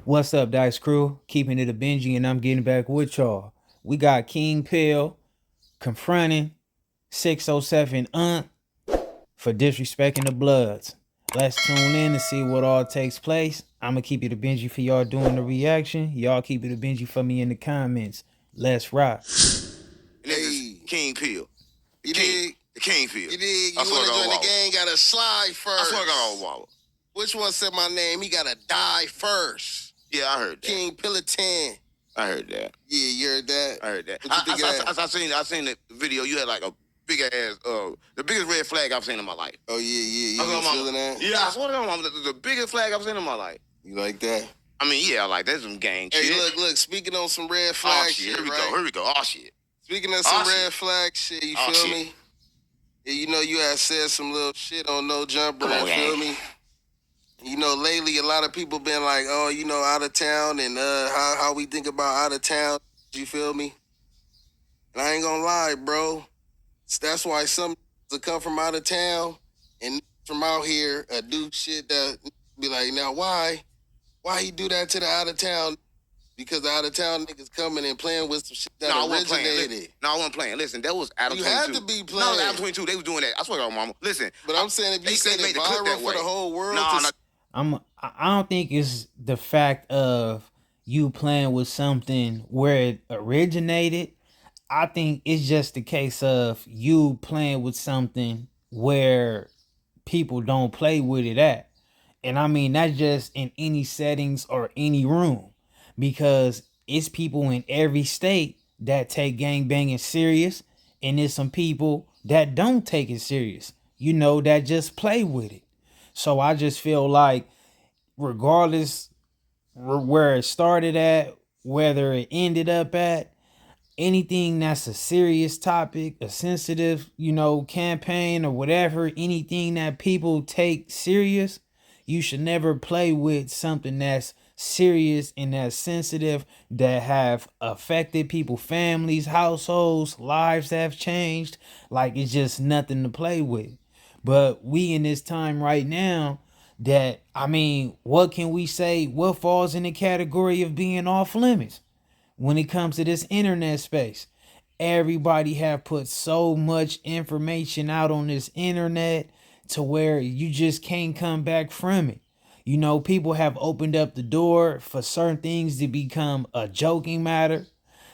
What's up, Dice Crew? Keeping it a Benji, and I'm getting back with y'all. We got King Pill confronting 607 for disrespecting the Bloods. Let's tune in to see what all takes place. I'm gonna keep it a Benji for y'all doing the reaction. Y'all keep it a Benji for me in the comments. Let's rock. And this is King Pill. You dig? The King Pill. You dig? You wanna join the gang, gotta slide first. I swear to God, Waller. Which one said my name? He gotta die first. Yeah, I heard that. King Pillatin. I heard that. Yeah, you heard that? I heard that. What you think of that? I seen the video. You had like a big ass, the biggest red flag I've seen in my life. Oh, yeah. You feeling that? Yeah, I swear to God, Mama, the biggest flag I've seen in my life. You like that? I mean, yeah, like that's some gang shit. Hey, look, speaking on some red flag shit, Here we right? go. Here we go. Oh, shit. Speaking of some red flag shit, you feel me? Yeah, you know you had said some little shit on No Jumper, you feel me? You know, lately a lot of people been like, oh, you know, out of town and how we think about out of town, you feel me? And I ain't gonna lie, bro. That's why some to come from out of town and from out here do shit that be like, now why he do that to the out of town? Because the out of town niggas coming and playing with some shit that originated. No, I wasn't playing. Listen, that was out of 22. You had to be playing. No, out of 22. They was doing that. I swear to God, Mama. Listen. But I'm saying if you said it viral for the whole world. I don't think it's the fact of you playing with something where it originated. I think it's just the case of you playing with something where people don't play with it at. And I mean, that's just in any settings or any room, because it's people in every state that take gangbanging serious, and there's some people that don't take it serious, you know, that just play with it. So I just feel like regardless where it started at, whether it ended up at, anything that's a serious topic, a sensitive, you know, campaign or whatever, anything that people take serious, you should never play with something that's serious and that's sensitive, that have affected people, families, households, lives have changed. Like, it's just nothing to play with. But we in this time right now that, I mean, what can we say? What falls in the category of being off limits when it comes to this internet space? Everybody have put so much information out on this internet to where you just can't come back from it. You know, people have opened up the door for certain things to become a joking matter.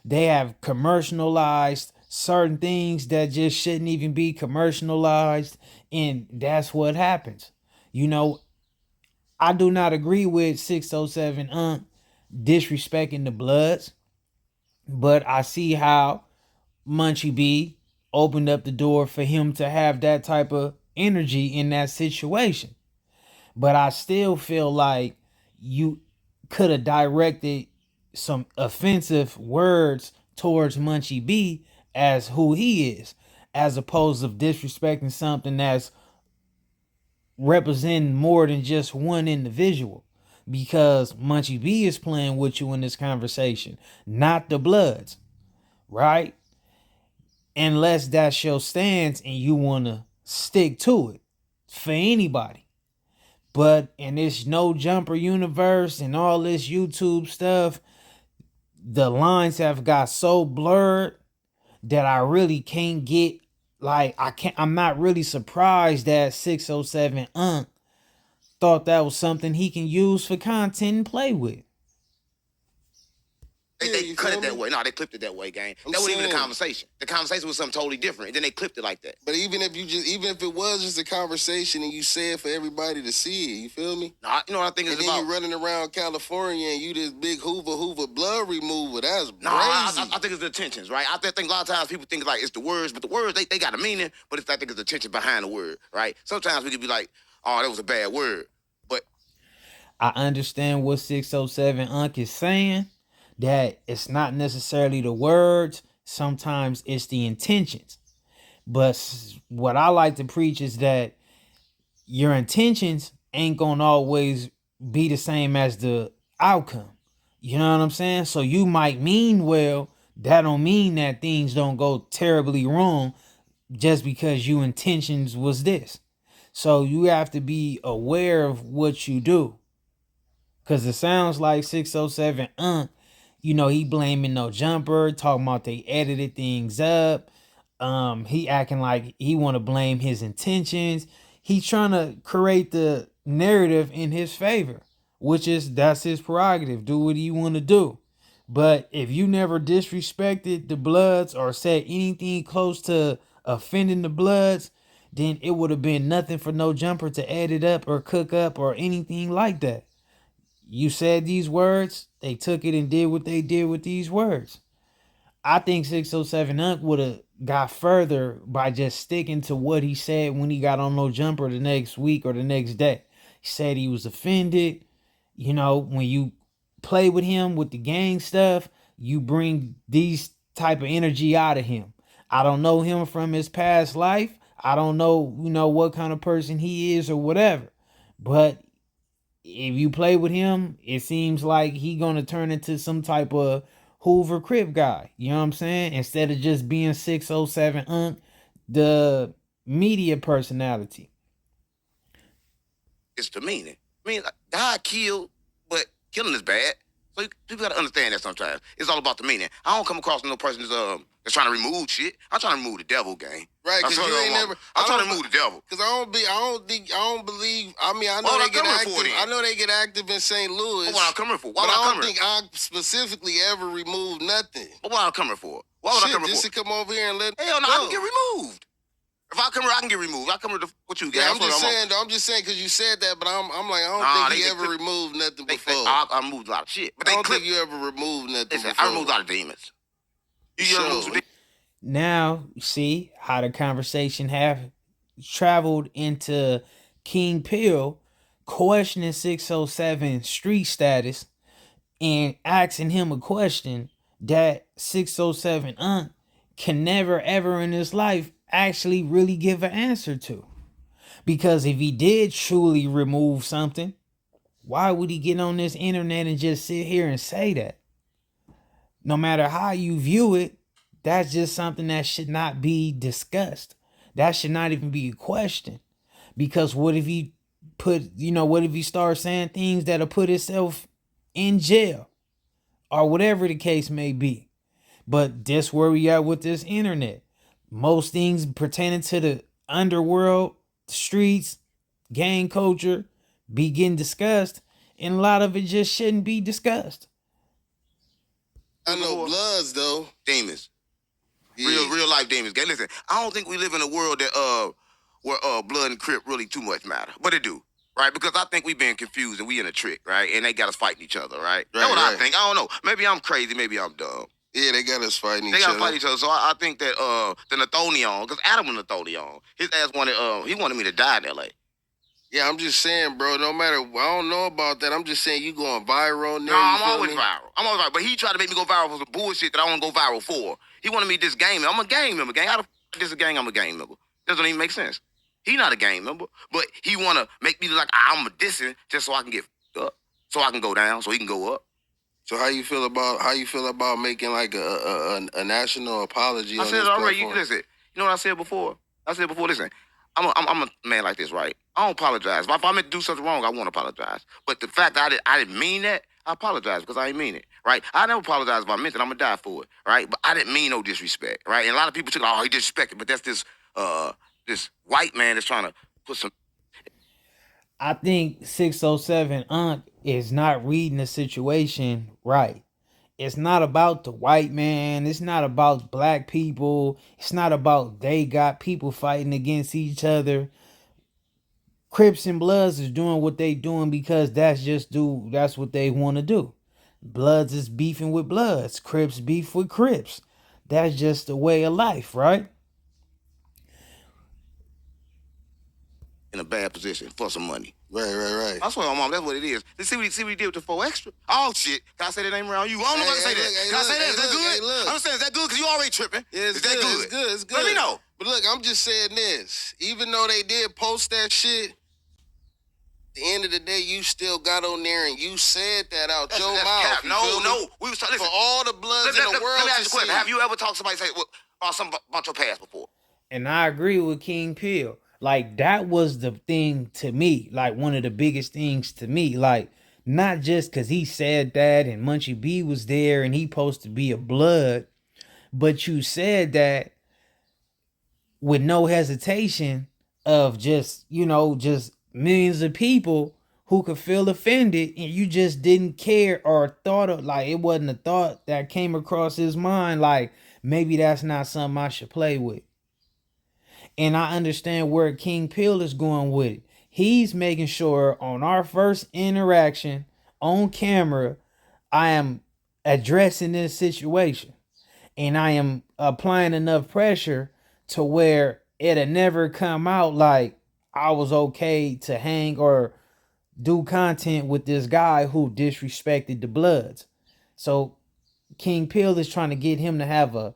They have commercialized certain things that just shouldn't even be commercialized. And that's what happens. You know, I do not agree with 607 disrespecting the Bloods, but I see how Munchie B opened up the door for him to have that type of energy in that situation. But I still feel like you could have directed some offensive words towards Munchie B as who he is, as opposed to disrespecting something that's representing more than just one individual. Because Munchie B is playing with you in this conversation, not the Bloods, right? Unless that's your stance and you want to stick to it for anybody. But in this No Jumper universe and all this YouTube stuff, the lines have got so blurred that I really can't get, like, I'm not really surprised that 607 thought that was something he can use for content and play with. They cut it that way. No, they clipped it that way, gang. That wasn't even a conversation. The conversation was something totally different. And then they clipped it like that. But even if it was just a conversation and you say it for everybody to see it, you feel me? Nah, you know what I think it's about? And then you running around California and you this big Hoover blood remover. That's crazy. I think it's the intentions, right? I think a lot of times people think like it's the words, but the words, they got a meaning, but I think it's the intention behind the word, right? Sometimes we could be like, oh, that was a bad word. But I understand what 607 is saying, that it's not necessarily the words, sometimes it's the intentions. But what I like to preach is that your intentions ain't gonna always be the same as the outcome. You know what I'm saying? So you might mean well, that don't mean that things don't go terribly wrong just because your intentions was this. So you have to be aware of what you do. Cause it sounds like 607 he blaming No Jumper, talking about they edited things up. He acting like he want to blame his intentions. He's trying to create the narrative in his favor, which is that's his prerogative. Do what you want to do. But if you never disrespected the Bloods or said anything close to offending the Bloods, then it would have been nothing for No Jumper to edit up or cook up or anything like that. You said these words, they took it and did what they did with these words. I think 607 Unc would have got further by just sticking to what he said when he got on No Jumper the next week or the next day. He said he was offended. When you play with him with the gang stuff, you bring these type of energy out of him. I don't know him from his past life. I don't know, what kind of person he is or whatever. But if you play with him, it seems like he gonna turn into some type of Hoover Crip guy. You know what I'm saying? Instead of just being 607 the media personality. It's the meaning. I mean, God killed, but killing is bad. So people gotta understand that sometimes. It's all about the meaning. I don't come across no person that's trying to remove shit. I'm trying to remove the devil, gang. Right, because you ain't never. I'm trying to remove the devil. Because I don't believe. I mean, I know they get active. I know they get active in St. Louis. What I'm coming for? But I don't think I specifically ever removed nothing. But what I'm coming for? What would I come for? Just to come over here and let. Hell no, I can get removed. If I come here, I can get removed. I come here to what you get. Yeah, I'm just saying because you said that, but I'm like, I don't think he ever removed nothing before. I moved a lot of shit. But I don't think you ever removed nothing before. I removed a lot of demons. You ever removed some demons? Now, you see how the conversation have traveled into King Pill questioning 607 street status and asking him a question that 607 can never ever in his life actually really give an answer to. Because if he did truly remove something, why would he get on this internet and just sit here and say that? No matter how you view it, that's just something that should not be discussed. That should not even be a question. Because what if he what if he starts saying things that'll put himself in jail? Or whatever the case may be. But that's where we are with this internet. Most things pertaining to the underworld, streets, gang culture be getting discussed. And a lot of it just shouldn't be discussed. I know Bloods, though. Demons. Real life demons. Listen, I don't think we live in a world that where blood and Crip really too much matter, but it do, right? Because I think we being confused and we in a trick, right? And they got us fighting each other, right? That's what I think. I don't know. Maybe I'm crazy. Maybe I'm dumb. Yeah, they got us fighting each other. They got to fight each other. So I think that the Nathonion, because Adam was Nathonion, his ass wanted me to die in L.A. Yeah, I'm just saying, bro, no matter, I don't know about that. I'm just saying you going viral now. No, I'm always viral. But he tried to make me go viral for some bullshit that I want to go viral for. He wanted me this gang member. I'm a gang member, gang. How the f*** is a gang? I'm a gang member. Doesn't even make sense. He not a gang member, but he want to make me look like I'm a dissing just so I can get up, so I can go down, so he can go up. So how you feel about making like a national apology? I said it already. Listen, you know what I said before? Listen, I'm a man like this, right? I don't apologize. If I meant to do something wrong, I won't apologize. But the fact that I didn't mean that, I apologize because I didn't mean it, right? I never apologize if I meant it. I'm going to die for it, right? But I didn't mean no disrespect, right? And a lot of people took, he disrespected, but that's this white man that's trying to put some... I think 607 is not reading the situation right. It's not about the white man. It's not about black people. It's not about they got people fighting against each other. Crips and Bloods is doing what they doing because that's what they want to do. Bloods is beefing with Bloods. Crips beef with Crips. That's just the way of life, right? In a bad position for some money. Right. I swear on mom, that's what it is. Let's see what he did with the 4 extra. Oh shit. Can I say that name around you? I don't know if I can say that. Can I say that? Is that good? I'm saying, is that good? Because you already tripping. Yeah, is that good? It's good. Let me know. But look, I'm just saying this. Even though they did post that shit, at the end of the day, you still got on there and you said that out your mouth. No. We was talking for all the Bloods in the world. Let me ask you a question. Have you ever talked to somebody say about something about your past before? And I agree with King Pill. Like, that was the thing to me. Like, one of the biggest things to me. Like, Not just because he said that and Munchie B was there and he supposed to be a blood, but you said that with no hesitation of just, just millions of people who could feel offended, and you just didn't care or thought of, like, it wasn't a thought that came across his mind, like, maybe that's not something I should play with. And I understand where King Pill is going with it. He's making sure on our first interaction on camera, I am addressing this situation and I am applying enough pressure to where it'll never come out like I was okay to hang or do content with this guy who disrespected the Bloods. So King Pill is trying to get him to have a,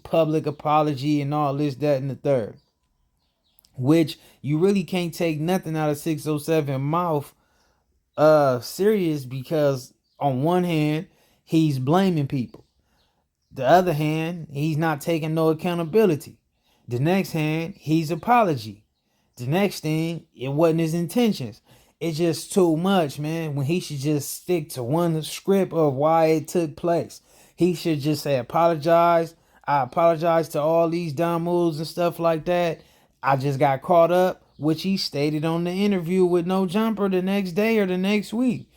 public apology and all this, that, and the third. Which you really can't take nothing out of 607 mouth serious, because on one hand, he's blaming people. The other hand, he's not taking no accountability. The next hand, he's apology. The next thing, it wasn't his intentions. It's just too much, man, when he should just stick to one script of why it took place. He should just say, apologize. I apologize to all these dumb moves and stuff like that. I just got caught up, which he stated on the interview with No Jumper the next day or the next week.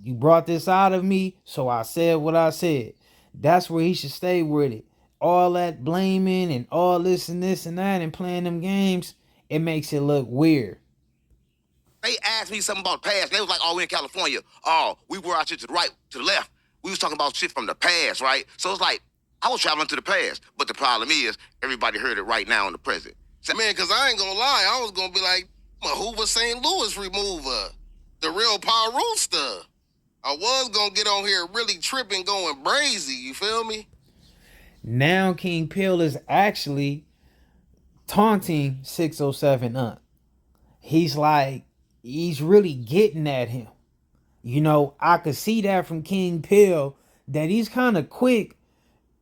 You brought this out of me, so I said what I said. That's where he should stay with it. All that blaming and all this and this and that and playing them games, it makes it look weird. They asked me something about the past. They was like, oh, we in California. Oh, we were out shit to the right, to the left. We was talking about shit from the past, right? So it's like, I was traveling to the past. But the problem is, everybody heard it right now in the present. So, man, because I ain't going to lie. I was going to be like, I'm a Hoover St. Louis remover. The real power rooster. I was going to get on here really tripping, going brazy. You feel me? Now King Pill is actually taunting 607 up. He's like, he's really getting at him. I could see that from King Pill, that he's kind of quick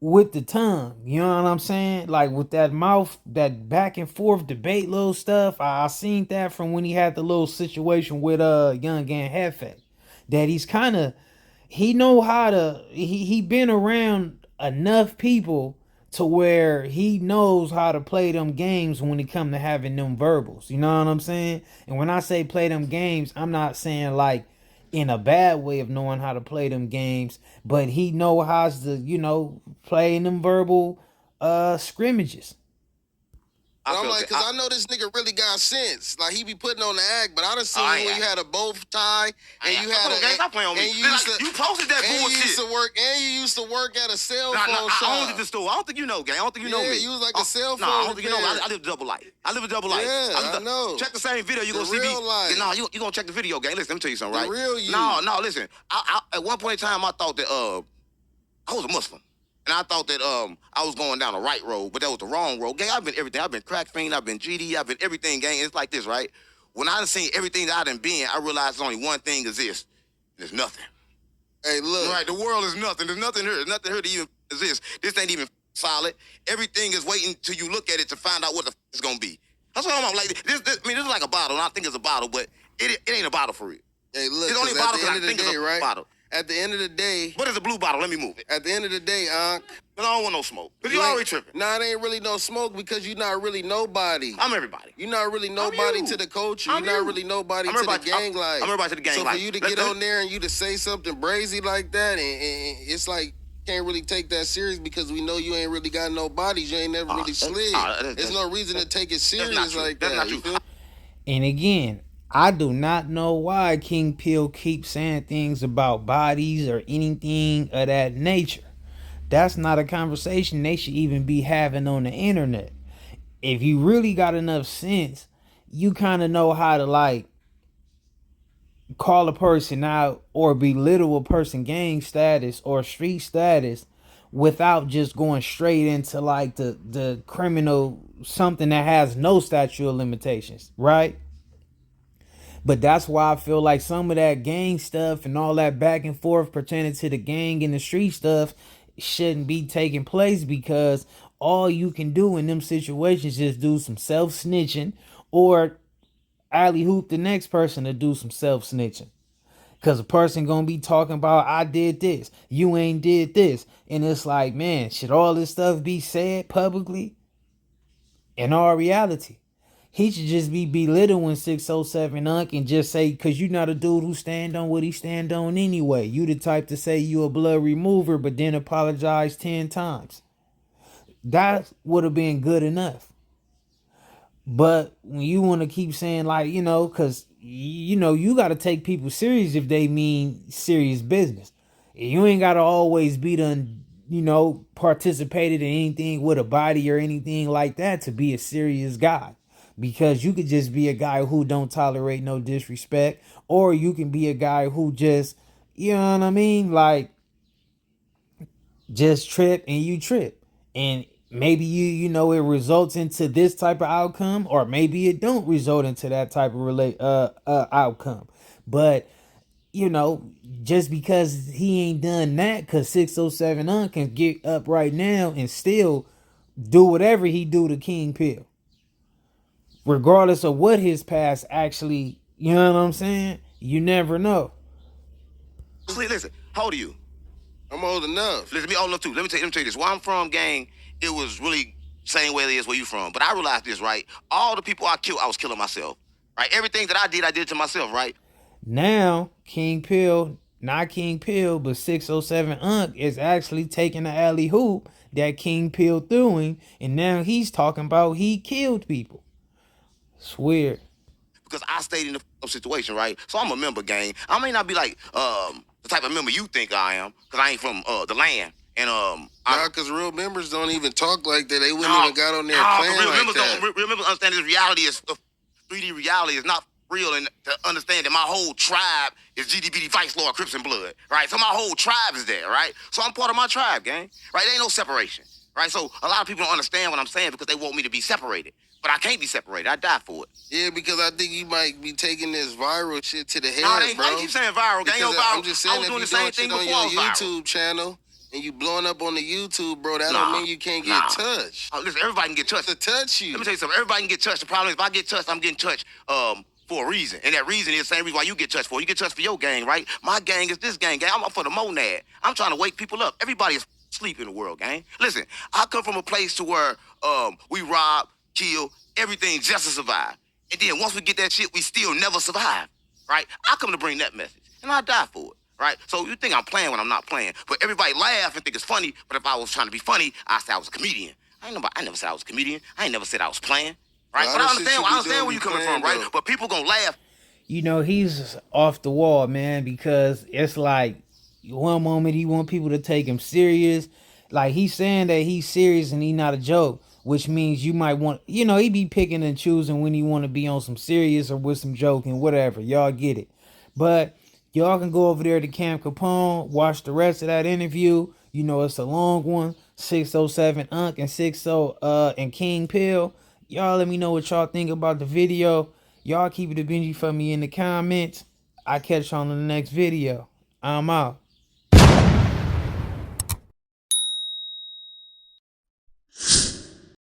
with the tongue. You know what I'm saying? Like with that mouth, that back and forth debate little stuff. I seen that from when he had the little situation with Young and Hefe. That he's kind of, he know how to, he been around enough people to where he knows how to play them games when it come to having them verbals. You know what I'm saying? And when I say play them games, I'm not saying like in a bad way of knowing how to play them games, but he know how to, play in them verbal scrimmages. I'm like, because I know this nigga really got sense. Like, he be putting on the act, but I done seen you when you had a bow tie, and you had a... Stop playing on me. You posted that bullshit. You used to work at a cell phone shop. I owned the store. I don't think you know, gang. I don't think you know me. Yeah, you was like a cell phone. I don't think you know me. I live a double life. Yeah, I know. Check the same video. You gonna see me. No, you gonna check the video, gang. Listen, let me tell you something, right? The real you. No, listen. I at one point in time, I thought that I was a Muslim. And I thought that I was going down the right road, but that was the wrong road. Gang, I've been everything. I've been crack fiend, I've been GD, I've been everything, gang. It's like this, right? When I done seen everything that I done been, I realized only one thing exists. There's nothing. Hey, look. Right, the world is nothing. There's nothing here. There's nothing here to even exist. This ain't even solid. Everything is waiting till you look at it to find out what the it's gonna be. That's what I'm like. This is like a bottle, and I think it's a bottle, but it ain't a bottle for real. Hey, look. It's only a bottle because I think it's a bottle. At the end of the day... What is a blue bottle? Let me move it. At the end of the day, But I don't want no smoke. Because you already tripping. Nah, it ain't really no smoke because you're not really nobody. I'm everybody. You're not really nobody to the culture. You're not really nobody to the gang life. I'm everybody to the gang life. So for you to get on there and you to say something brazy like that, and it's like, can't really take that serious because we know you ain't really got no bodies. You ain't never really slid. There's no reason to take it serious like that. That's not true. And again, I do not know why King Pill keeps saying things about bodies or anything of that nature. That's not a conversation they should even be having on the internet. If you really got enough sense, you kind of know how to like call a person out or belittle a person gang status or street status without just going straight into like the criminal, something that has no statute of limitations, right? But that's why I feel like some of that gang stuff and all that back and forth pertaining to the gang and the street stuff shouldn't be taking place, because all you can do in them situations is do some self-snitching or alley-hoop the next person to do some self-snitching. Cause a person gonna be talking about, I did this, you ain't did this. And it's like, man, should all this stuff be said publicly? In all reality, he should just be belittling 607 Unc and just say, cause you not a dude who stand on what he stand on anyway. You the type to say you a blood remover, but then apologize 10 times. That would have been good enough. But when you want to keep saying, like, you know, because, you know, you got to take people serious if they mean serious business. You ain't got to always be done, you know, participated in anything with a body or anything like that to be a serious guy. Because you could just be a guy who don't tolerate no disrespect. Or you can be a guy who just, you know what I mean? Like, just trip and you trip. And maybe you know it results into this type of outcome, or maybe it don't result into that type of outcome. But you know, just because he ain't done that, because 607 Unc can get up right now and still do whatever he do to King Pill, regardless of what his past actually, you know what I'm saying? You never know. Listen, how old are you? I'm old enough. Listen, me old enough too. Let me tell you this. Where I'm from, gang, it was really same way it is where you from. But I realized this, right? All the people I killed, I was killing myself. Right? Everything that I did to myself, right? Now, King Pill, not King Pill, but 607 Unc is actually taking the alley hoop that King Pill threw him, and now he's talking about he killed people. It's weird. Because I stayed in the situation, right? So I'm a member, gang. I may not be like the type of member you think I am, because I ain't from the land. And because real members don't even talk like that. They wouldn't even got on there playing real like members that. Real members understand this reality is 3D reality is not real, and to understand that my whole tribe is GDBD Vice Lord Crips and Blood, right? So my whole tribe is there, right? So I'm part of my tribe, gang, right? There ain't no separation, right? So a lot of people don't understand what I'm saying because they want me to be separated. But I can't be separated. I die for it. Yeah, because I think you might be taking this viral shit to the head, bro. I keep saying viral, gang. Yo, viral. I'm just saying, I was if doing you the same doing thing shit on before your viral. YouTube channel and you blowing up on the YouTube, bro, that don't mean you can't get touched. Listen, everybody can get touched. To touch you. Let me tell you something. Everybody can get touched. The problem is, if I get touched, I'm getting touched for a reason. And that reason is the same reason why you get touched for. You get touched for your gang, right? My gang is this gang. I'm up for the monad. I'm trying to wake people up. Everybody is asleep in the world, gang. Listen, I come from a place to where we rob, kill, everything just to survive. And then once we get that shit, we still never survive, right? I come to bring that message, and I die for it, right? So you think I'm playing when I'm not playing. But everybody laugh and think it's funny, but if I was trying to be funny, I'd say I was a comedian. I never said I was a comedian. I ain't never said I was playing, right? But I understand where you coming from, right? But people gonna laugh. You know, he's off the wall, man, because it's like one moment he want people to take him serious. Like, he's saying that he's serious and he not a joke, which means you might want, you know, he be picking and choosing when he want to be on some serious or with some joking, whatever. Y'all get it. But y'all can go over there to Camp Capone, watch the rest of that interview. You know, it's a long one. 607 Unc and 60 and King Pill. Y'all let me know what y'all think about the video. Y'all keep it a Benji for me in the comments. I catch y'all in the next video. I'm out.